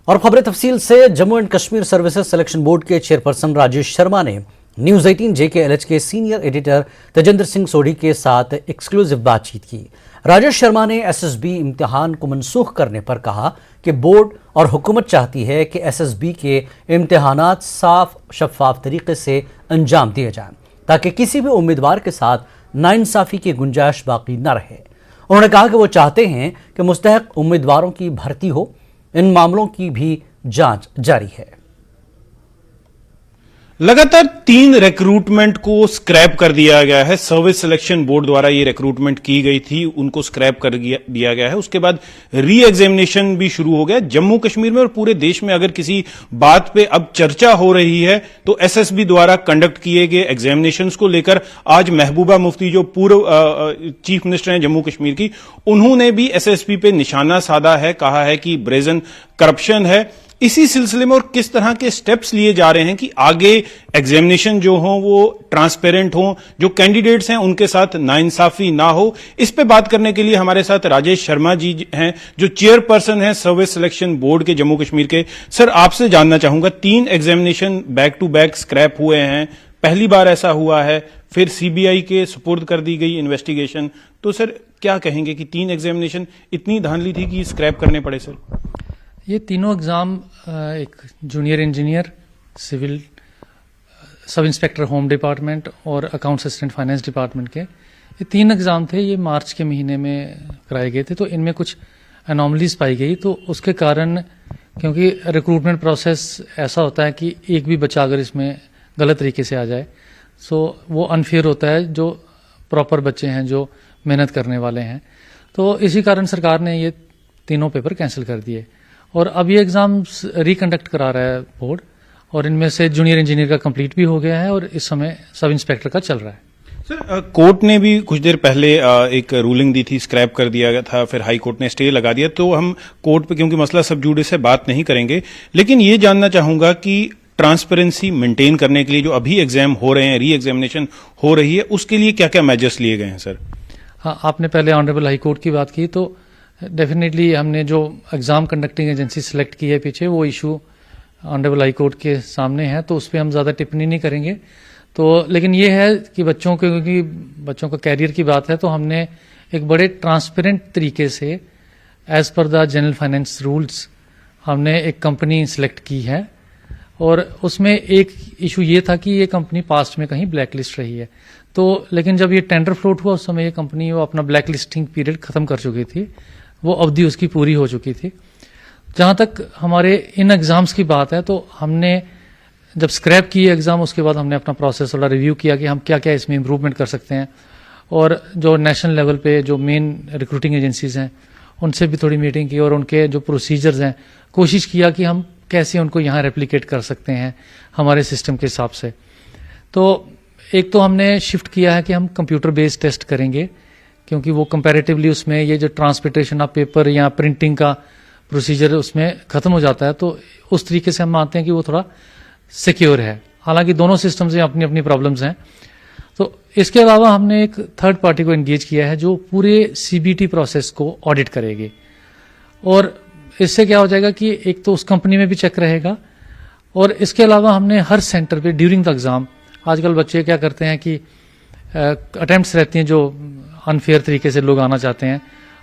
और खबरें तफसील से। Jammu and Kashmir services selection board के चेयरपर्सन राजेश शर्मा ने न्यूज 18 JKLH के सीनियर एडिटर तेजेंद्र सिंह सोढ़ी के साथ एक्सक्लूसिव बातचीत की। राजेश शर्मा ने SSB इम्तिहान को मनसूख करने पर कहा कि बोर्ड और हुकूमत चाहती है कि SSB के इम्तिहानात साफ शफाफ तरीके से अंजाम दिए जाएं ताकि किसी भी उम्मीदवार के साथ नाइंसाफी की गुंजाइश बाकी न रहे। उन्होंने कहा कि वो चाहते हैं कि मुस्तहक उम्मीदवारों की भर्ती हो। इन मामलों की भी जांच जारी है। लगातार 3 रिक्रूटमेंट को स्क्रैप कर दिया गया है। सर्विस सिलेक्शन बोर्ड द्वारा ये रिक्रूटमेंट की गई थी, उनको स्क्रैप कर दिया गया है। उसके बाद री एग्जामिनेशन भी शुरू हो गया। जम्मू कश्मीर में और पूरे देश में अगर किसी बात पे अब चर्चा हो रही है तो SSB द्वारा कंडक्ट किए गए एग्जामिनेशंस को लेकर आज महबूबा मुफ्ती, जो पूर्व चीफ मिनिस्टर हैं जम्मू कश्मीर की, उन्होंने भी SSB पे निशाना साधा है। कहा है कि ब्रेजन करप्शन है। इसी सिलसिले में और किस तरह के स्टेप्स लिए जा रहे हैं कि आगे एग्जामिनेशन जो हो वो ट्रांसपेरेंट हो, जो कैंडिडेट्स हैं उनके साथ नाइंसाफी ना हो, इस पे बात करने के लिए हमारे साथ राजेश शर्मा जी हैं, जो चेयरपर्सन हैं सर्विस सिलेक्शन बोर्ड के जम्मू कश्मीर के। सर, आपसे जानना चाहूंगा, 3 examination back to back scrap हुए हैं, पहली बार ऐसा हुआ है, फिर CBI के सुपुर्द कर दी गई इन्वेस्टिगेशन, तो सर क्या कहेंगे कि 3 एग्जामिनेशन इतनी धांधली थी कि स्क्रैप करने पड़े? सर, ये तीनों एग्ज़ाम, एक junior engineer, civil sub inspector home department और अकाउंट्स असिस्टेंट फाइनेंस डिपार्टमेंट के, ये 3 एग्ज़ाम थे। ये मार्च के महीने में कराए गए थे। तो इनमें कुछ एनॉमलीज पाई गई, तो उसके कारण, क्योंकि रिक्रूटमेंट प्रोसेस ऐसा होता है कि एक भी बच्चा अगर इसमें गलत तरीके से आ जाए तो वो अनफेयर होता है जो प्रॉपर बच्चे हैं, जो मेहनत करने वाले हैं। तो इसी कारण सरकार ने ये तीनों पेपर कैंसिल कर दिए और अब ये एग्ज़ाम रिकंडक्ट करा रहा है बोर्ड। और इनमें से जूनियर इंजीनियर का कंप्लीट भी हो गया है और इस समय सब इंस्पेक्टर का चल रहा है। सर, कोर्ट ने भी कुछ देर पहले एक रूलिंग दी थी, स्क्रैप कर दिया गया था, फिर हाई कोर्ट ने स्टे लगा दिया। तो हम कोर्ट पे, क्योंकि मसला सब जुडिस से बात नहीं करेंगे, लेकिन ये जानना चाहूंगा कि ट्रांसपेरेंसी मेंटेन करने के लिए जो अभी एग्जाम हो रहे हैं, री एग्जामिनेशन हो रही है, उसके लिए क्या क्या मेजर्स लिए गए हैं? सर, हाँ, आपने पहले ऑनरेबल हाई कोर्ट की बात की, तो डेफिनेटली हमने जो एग्ज़ाम कंडक्टिंग एजेंसी सेलेक्ट की है पीछे, वो इशू ऑनरेबल हाई कोर्ट के सामने है, तो उस पर हम ज़्यादा टिप्पणी नहीं करेंगे। तो लेकिन ये है कि बच्चों के, क्योंकि बच्चों का कैरियर की बात है, तो हमने एक बड़े ट्रांसपेरेंट तरीके से as per the general finance rules हमने एक कंपनी सेलेक्ट की है। और उसमें एक इशू ये था कि ये कंपनी पास्ट में कहीं ब्लैक लिस्ट रही है। तो लेकिन जब ये टेंडर फ्लोट हुआ उस समय ये कंपनी वो अपना ब्लैक लिस्टिंग पीरियड खत्म कर चुकी थी, वो अवधि उसकी पूरी हो चुकी थी। जहाँ तक हमारे इन एग्ज़ाम्स की बात है, तो हमने जब स्क्रैप किए एग्ज़ाम, उसके बाद हमने अपना प्रोसेस वाला रिव्यू किया कि हम क्या क्या इसमें इम्प्रूवमेंट कर सकते हैं। और जो नेशनल लेवल पे जो मेन रिक्रूटिंग एजेंसीज हैं उनसे भी थोड़ी मीटिंग की और उनके जो प्रोसीजर्स हैं कोशिश किया कि हम कैसे उनको यहाँ रेप्लिकेट कर सकते हैं हमारे सिस्टम के हिसाब से। तो एक तो हमने शिफ्ट किया है कि हम कंप्यूटर बेस्ड टेस्ट करेंगे, क्योंकि वो कंपैरेटिवली उसमें ये जो ट्रांसपोर्टेशन ऑफ पेपर या प्रिंटिंग का प्रोसीजर उसमें खत्म हो जाता है, तो उस तरीके से हम मानते हैं कि वो थोड़ा सिक्योर है। हालांकि दोनों सिस्टम्स में अपनी अपनी प्रॉब्लम्स हैं। तो इसके अलावा हमने एक थर्ड पार्टी को एंगेज किया है जो पूरे CBT प्रोसेस को ऑडिट करेगी। और इससे क्या हो जाएगा कि एक तो उस कंपनी में भी चेक रहेगा, और इसके अलावा हमने हर सेंटर पे ड्यूरिंग द एग्ज़ाम, आजकल बच्चे क्या करते हैं कि अटेम्प्ट्स रहती हैं जो अनफेयर तरीके से लोग आना चाहते हैं,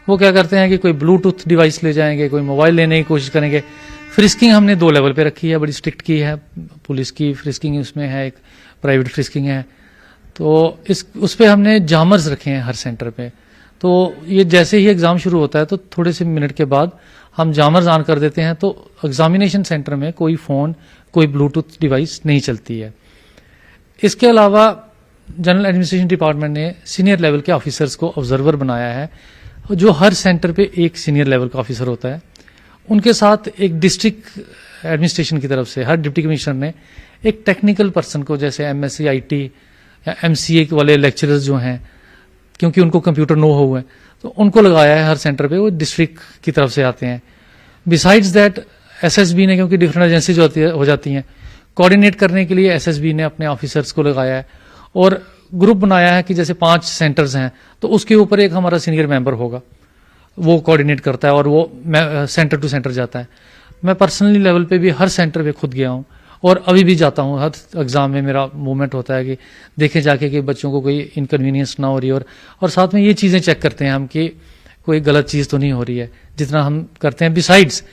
वो क्या करते हैं कि कोई ब्लूटूथ डिवाइस ले जाएंगे, कोई मोबाइल लेने की कोशिश करेंगे। फ्रिस्किंग हमने 2 लेवल पे रखी है, बड़ी स्ट्रिक्ट की है। पुलिस की फ्रिस्किंग उसमें है, एक प्राइवेट फ्रिस्किंग है। तो उस पर हमने जामर्स रखे हैं हर सेंटर पे। तो ये जैसे ही एग्ज़ाम शुरू होता है तो थोड़े से मिनट के बाद हम जामर्स ऑन कर देते हैं, तो एग्जामिनेशन सेंटर में कोई फ़ोन, कोई ब्लूटूथ डिवाइस नहीं चलती है। इसके अलावा जनरल एडमिनिस्ट्रेशन डिपार्टमेंट ने सीनियर लेवल के ऑफिसर्स को ऑब्जर्वर बनाया है, जो हर सेंटर पे एक सीनियर लेवल का ऑफिसर होता है। उनके साथ एक डिस्ट्रिक्ट एडमिनिस्ट्रेशन की तरफ से हर डिप्टी कमिश्नर ने एक टेक्निकल पर्सन को, जैसे MSc IT या MCA वाले लेक्चरर्स जो हैं, क्योंकि उनको कंप्यूटर नो हो है, तो उनको लगाया है हर सेंटर पे, वो डिस्ट्रिक्ट की तरफ से आते हैं। बिसाइड्स दैट SSB ने, क्योंकि डिफरेंट एजेंसी जो हो जाती हैं, कोऑर्डिनेट करने के लिए SSB ने अपने ऑफिसर्स को लगाया है और ग्रुप बनाया है कि जैसे 5 सेंटर्स हैं तो उसके ऊपर एक हमारा सीनियर मेंबर होगा, वो कोऑर्डिनेट करता है और वो सेंटर टू सेंटर जाता है। मैं पर्सनली लेवल पे भी हर सेंटर पे खुद गया हूँ और अभी भी जाता हूँ। हर एग्जाम में मेरा मूवमेंट होता है कि देखे जाके कि बच्चों को कोई इनकन्वीनियंस ना हो रही है, और साथ में ये चीज़ें चेक करते हैं हम कि कोई गलत चीज़ तो नहीं हो रही है, जितना हम करते हैं। बिसाइड्स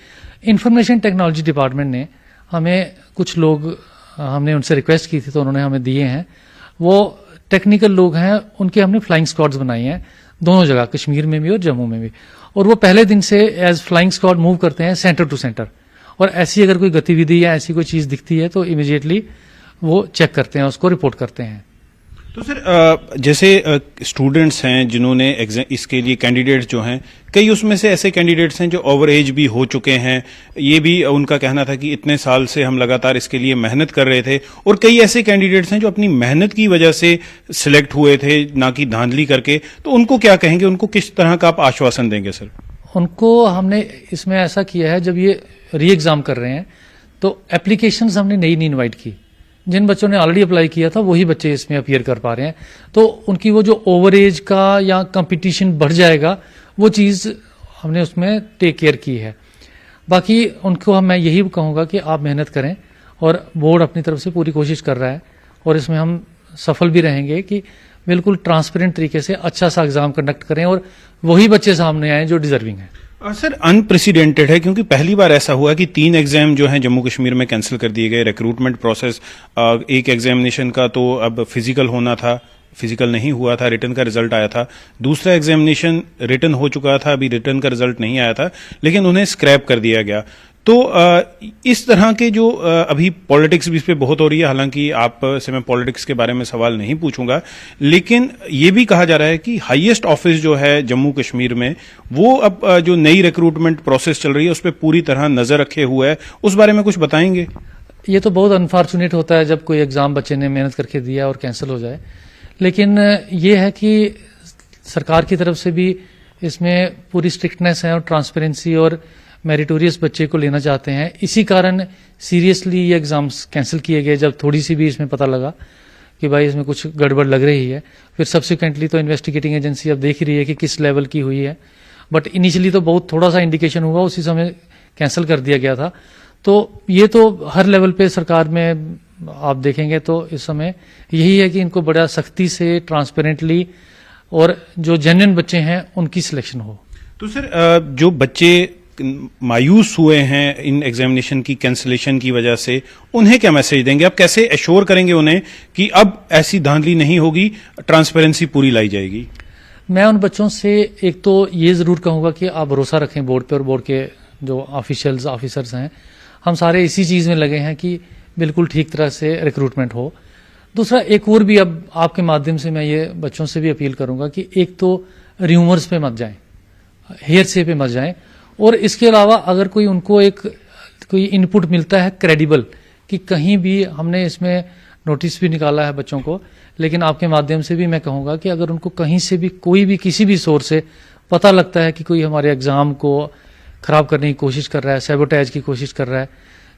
इंफॉर्मेशन टेक्नोलॉजी डिपार्टमेंट ने हमें कुछ लोग, हमने उनसे रिक्वेस्ट की थी तो उन्होंने हमें दिए हैं, वो टेक्निकल लोग हैं, उनके हमने फ्लाइंग स्क्वाड्स बनाई हैं दोनों जगह, कश्मीर में भी और जम्मू में भी। और वो पहले दिन से एज फ्लाइंग स्क्वाड मूव करते हैं सेंटर टू सेंटर, और ऐसी अगर कोई गतिविधि या ऐसी कोई चीज़ दिखती है तो इमीडिएटली वो चेक करते हैं, उसको रिपोर्ट करते हैं। तो सर जैसे स्टूडेंट्स हैं जिन्होंने इसके लिए कैंडिडेट्स जो हैं, कई उसमें से ऐसे कैंडिडेट्स हैं जो ओवर एज भी हो चुके हैं, ये भी उनका कहना था कि इतने साल से हम लगातार इसके लिए मेहनत कर रहे थे, और कई ऐसे कैंडिडेट्स हैं जो अपनी मेहनत की वजह से सिलेक्ट हुए थे, ना कि धांधली करके। तो उनको क्या कहेंगे, उनको किस तरह का आप आश्वासन देंगे सर? उनको हमने इसमें ऐसा किया है, जब ये री एग्जाम कर रहे हैं तो एप्लीकेशंस हमने नई नहीं इनवाइट की। जिन बच्चों ने ऑलरेडी अप्लाई किया था वही बच्चे इसमें अपीयर कर पा रहे हैं, तो उनकी वो जो ओवर एज का या कंपटीशन बढ़ जाएगा वो चीज़ हमने उसमें टेक केयर की है। बाकी उनको मैं यही कहूँगा कि आप मेहनत करें, और बोर्ड अपनी तरफ से पूरी कोशिश कर रहा है और इसमें हम सफल भी रहेंगे कि बिल्कुल ट्रांसपेरेंट तरीके से अच्छा सा एग्जाम कंडक्ट करें और वही बच्चे सामने आए जो डिजर्विंग हैं। सर अनप्रेसिडेंटेड है, क्योंकि पहली बार ऐसा हुआ कि 3 एग्जाम जो हैं जम्मू कश्मीर में कैंसिल कर दिए गए। रिक्रूटमेंट प्रोसेस, एक एग्जामिनेशन का तो अब फिजिकल होना था, फिजिकल नहीं हुआ था, रिटर्न का रिजल्ट आया था। दूसरा एग्जामिनेशन रिटर्न हो चुका था, अभी रिटर्न का रिजल्ट नहीं आया था, लेकिन उन्हें स्क्रैप कर दिया गया। तो इस तरह के जो अभी पॉलिटिक्स भी इस पे बहुत हो रही है, हालांकि आप से मैं पॉलिटिक्स के बारे में सवाल नहीं पूछूंगा, लेकिन ये भी कहा जा रहा है कि हाईएस्ट ऑफिस जो है जम्मू कश्मीर में, वो अब जो नई रिक्रूटमेंट प्रोसेस चल रही है उस पर पूरी तरह नजर रखे हुए है। उस बारे में कुछ बताएंगे? ये तो बहुत अनफॉर्चुनेट होता है जब कोई एग्जाम बच्चे ने मेहनत करके दिया और कैंसिल हो जाए, लेकिन ये है कि सरकार की तरफ से भी इसमें पूरी स्ट्रिक्टनेस है और ट्रांसपेरेंसी और मेरिटोरियस बच्चे को लेना चाहते हैं। इसी कारण सीरियसली ये एग्जाम्स कैंसिल किए गए जब थोड़ी सी भी इसमें पता लगा कि भाई इसमें कुछ गड़बड़ लग रही है। फिर सब्सिक्वेंटली तो इन्वेस्टिगेटिंग एजेंसी अब देख ही रही है कि किस लेवल की हुई है, बट इनिशियली तो बहुत थोड़ा सा इंडिकेशन हुआ, उसी समय कैंसिल कर दिया गया था। तो ये तो हर लेवल पे सरकार में आप देखेंगे तो इस समय यही है कि इनको बड़ा सख्ती से ट्रांसपेरेंटली और जो जेन्युइन बच्चे हैं उनकी सिलेक्शन हो। तो सर जो बच्चे मायूस हुए हैं इन एग्जामिनेशन की कैंसिलेशन की वजह से, उन्हें क्या मैसेज देंगे? आप कैसे एश्योर करेंगे उन्हें कि अब ऐसी धांधली नहीं होगी, ट्रांसपेरेंसी पूरी लाई जाएगी? मैं उन बच्चों से एक तो ये जरूर कहूंगा कि आप भरोसा रखें बोर्ड पे, और बोर्ड के जो ऑफिशियल्स ऑफिसर्स हैं, हम सारे इसी चीज में लगे हैं कि बिल्कुल ठीक तरह से रिक्रूटमेंट हो। दूसरा एक और भी अब आपके माध्यम से मैं ये बच्चों से भी अपील करूंगा कि एक तो र्यूमर्स पे मत जाएं, हेयरसे पे मत जाएं, और इसके अलावा अगर कोई उनको एक कोई इनपुट मिलता है क्रेडिबल, कि कहीं भी हमने इसमें नोटिस भी निकाला है बच्चों को, लेकिन आपके माध्यम से भी मैं कहूंगा कि अगर उनको कहीं से भी कोई भी किसी भी सोर्स से पता लगता है कि कोई हमारे एग्जाम को खराब करने की कोशिश कर रहा है, सैबोटेज की कोशिश कर रहा है,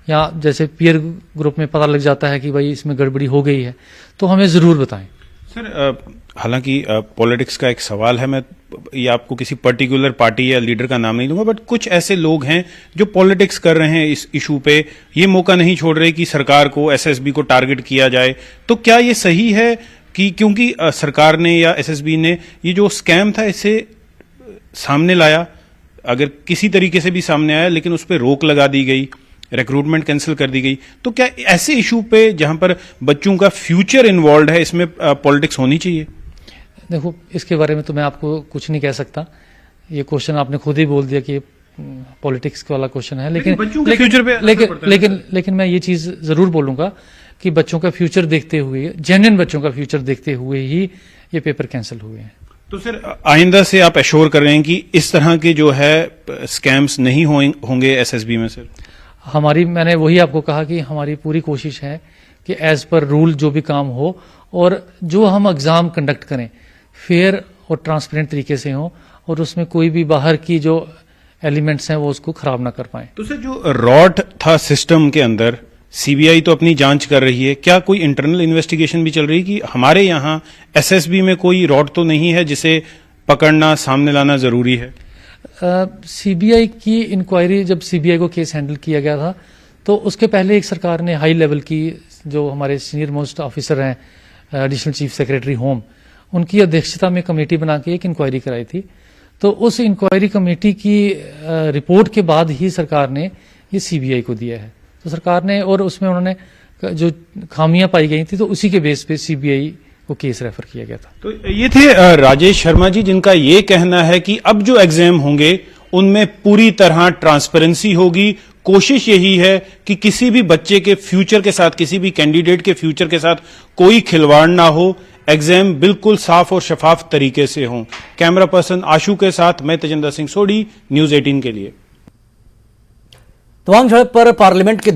या जैसे पीयर ग्रुप में पता लग जाता है कि भाई इसमें गड़बड़ी हो गई है, तो हमें जरूर बताएं। सर हालांकि पॉलिटिक्स का एक सवाल है, मैं ये आपको किसी पर्टिकुलर पार्टी या लीडर का नाम नहीं दूंगा, बट कुछ ऐसे लोग हैं जो पॉलिटिक्स कर रहे हैं इस इशू पे, ये मौका नहीं छोड़ रहे कि सरकार को, एसएसबी को टारगेट किया जाए। तो क्या ये सही है कि क्योंकि सरकार ने या एसएसबी ने ये जो स्कैम था इसे सामने लाया, अगर किसी तरीके से भी सामने आया, लेकिन उस पर रोक लगा दी गई, रिक्रूटमेंट कैंसिल कर दी गई, तो क्या ऐसे इशू पे जहां पर बच्चों का फ्यूचर इन्वॉल्व है इसमें पॉलिटिक्स होनी चाहिए? देखो, इसके बारे में तो मैं आपको कुछ नहीं कह सकता, ये क्वेश्चन आपने खुद ही बोल दिया कि पॉलिटिक्स वाला क्वेश्चन है, लेकिन फ्यूचर पे लेकिन मैं ये चीज जरूर बोलूंगा कि बच्चों का फ्यूचर देखते हुए, जेन्युइन बच्चों का फ्यूचर देखते हुए ही ये पेपर कैंसिल हुए हैं। तो सर आइंदा से आप एश्योर कर रहे हैं कि इस तरह के जो है स्कैम्स नहीं होंगे एसएसबी में? सर मैंने वही आपको कहा कि हमारी पूरी कोशिश है कि एज पर रूल जो भी काम हो, और जो हम एग्जाम कंडक्ट करें फेयर और ट्रांसपेरेंट तरीके से हो, और उसमें कोई भी बाहर की जो एलिमेंट्स हैं वो उसको खराब ना कर पाए। तो सर जो रॉट था सिस्टम के अंदर, सीबीआई तो अपनी जांच कर रही है, क्या कोई इंटरनल इन्वेस्टिगेशन भी चल रही है कि हमारे यहाँ एसएसबी में कोई रॉट तो नहीं है जिसे पकड़ना, सामने लाना जरूरी है? सीबीआई की इंक्वायरी, जब सीबीआई को केस हैंडल किया गया था तो उसके पहले एक सरकार ने हाई लेवल की, जो हमारे सीनियर मोस्ट ऑफिसर हैं एडिशनल चीफ सेक्रेटरी होम, उनकी अध्यक्षता में कमेटी बना के एक इंक्वायरी कराई थी। तो उस इंक्वायरी कमेटी की रिपोर्ट के बाद ही सरकार ने ये सीबीआई को दिया है। तो सरकार ने, और उसमें उन्होंने जो खामियां पाई गई थी तो उसी के बेस पे सीबीआई को केस रेफर किया गया था। तो ये थे राजेश शर्मा जी, जिनका ये कहना है कि अब जो एग्जाम होंगे उनमें पूरी तरह ट्रांसपेरेंसी होगी। कोशिश यही है कि किसी भी बच्चे के फ्यूचर के साथ, किसी भी कैंडिडेट के फ्यूचर के साथ कोई खिलवाड़ ना हो, एग्जाम बिल्कुल साफ और शफाफ तरीके से हों। कैमरा पर्सन आशु के साथ मैं तेजिंदर सिंह सोढ़ी, न्यूज 18 के लिए। तवांग झड़प पर पार्लियामेंट के